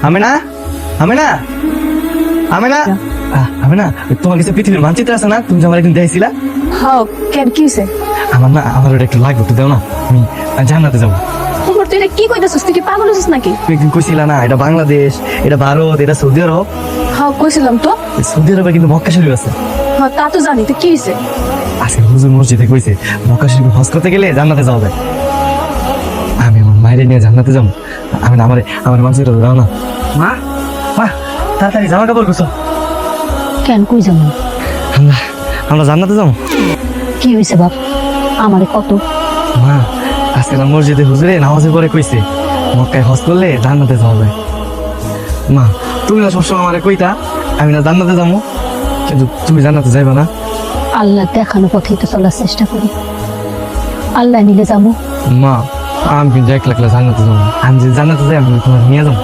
আমেনা আমেনা আমেনা আমেনা, তোমার কাছে পৃথিবীর মানচিত্র আছে না? তুমি যে আমার একদিন দেখছিলা। হ্যাঁ, কেন কি হয়েছে? আমার ওটা একটু লাগবে, একটু দাও না, আমি জান্নাতে যাবো। তোমার তুই এটা কি কইতাছিস? তুই কি পাগল হচ্ছিস নাকি? তুমি একদিন কইছিলা না, এটা বাংলাদেশ, এটা ভারত, এটা সৌদি আরব। হ্যাঁ কইছিলাম তো। সৌদি আরবে কিন্তু মক্কা শরীফ আছে। হ্যাঁ তা তো জানি, তো কি হয়েছে? আজকে হুজুর মসজিদে কইছে মক্কা শরীফ হজ করতে গেলে জান্নাতে যাওয়া যায়। আমি আমার মায়ের নিয়ে জান্নাতে যাবো। আমি না আমার মানচিত্র দাও না। মা মা, তাড়াতাড়ি জামা কাপড় গোছো। কেন কই যাবো? আমরা জান্নাতে যাবো। কি হয়েছে বাপ? আমারে কত। মা, আজকে না মসজিদে হুজুরে নামাজের পরে কইছে মক্কায় হজ করলে জান্নাতে যাওয়া যায়। মা, তুমি না সবসময় আমারে কইতা আমি না জান্নাতে যাবো, কিন্তু তুমি জান্নাতে যাইবা না। আল্লাহ দেখানো পথেই তো চলার চেষ্টা করি। আল্লাহ নিলে যাবো। মা, আমি কিন্তু 1 লাখ জান্নাতে যাবো। আমি যে জান্নাতে যাই আমি তোমার নিয়ে যাবো।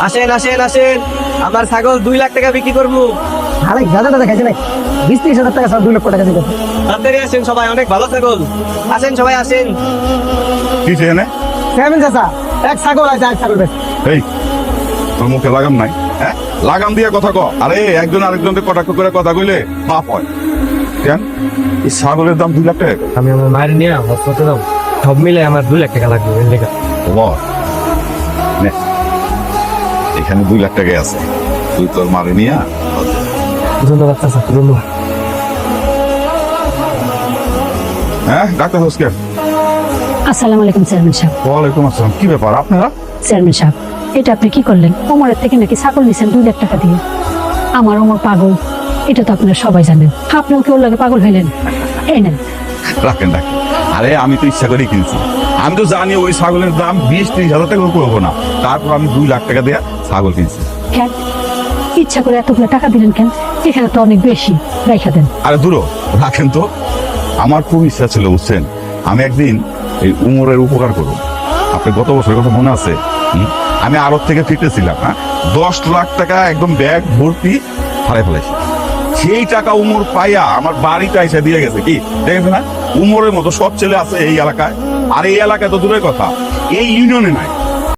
আসেন আসেন আসেন, আমার ছাগল 2 লাখ টাকা বিক্রি করবো। আরে গাঁজা টাকা খাইছে নাই 20-30 হাজার টাকা সব 2 লক্ষ টাকা দিতে। তাড়াতাড়ি আসেন সবাই, অনেক ভালো ছাগল। আসেন সবাই আসেন। কি চেনে? সেভেন চাচা, এক ছাগল আছে, এক ছাগল বেশ। এই তোর মুখে লাগাম নাই? হ্যাঁ, লাগাম দিয়ে কথা ক। আরে একজন আরেকজনকে কটাক্ষ করে কথা কইলে পাপ হয়। কেন এই ছাগলের দাম 2 লাখ টাকা? আমি আমার মায়ের নিয়ে হজ করতে যাবো, সব মিলে আমার 2 লাখ টাকা লাগবে। বল, নে, এখানে 2 লাখ টাকা আছে, তুই তোর মারে নিয়ে ধন্যবাদ চাচা, ধন্যবাদ। হ্যাঁ ডাক্তার হোসকে। আসসালামু আলাইকুম চেয়ারম্যান সাহেব। ওয়ালাইকুম আসসালাম। কি ব্যাপার আপনারা? চেয়ারম্যান সাহেব, এটা আপনি কি করলেন? ওমরের থেকে নাকি ছাগল নিছেন 2 লাখ টাকা দিয়ে। আমার ওমর পাগল, এটা তো আপনারা সবাই জানেন। আপনিও কি ওর লাগে পাগল হইলেন? এই নেন। রাখেন রাখেন। আরে আমি তো ইচ্ছা করে কিনছি, আমি তো জানি ওই ছাগলের দাম 20-30 হাজার টাকা করবো না, তারপর আমি 2 লাখ টাকা দিয়ে ছাগল কিনছি। কেন ইচ্ছা করে এতগুলো টাকা দিলেন কেন? এখানে তো অনেক বেশি, রেখা দেন। আরে দূরও রাখেন তো, আমার খুব ইচ্ছা ছিল বুঝছেন, আমি একদিন এই উমরের উপকার করব। আপনি গত বছরের কথা মনে আছে? আমি আড়ত থেকে ফিরতেছিলাম, হ্যাঁ, 10 লাখ টাকা একদম ব্যাগ ভর্তি হারাই ফেলেছি। সেই টাকা উমর পাইয়া আমার বাড়িটা এসে দিয়ে গেছে। কি দেখেছে না, উমরের মতো সব ছেলে আছে এই এলাকায়, আর এই এলাকায় তো দূরের কথা, এই ইউনিয়নে নাই।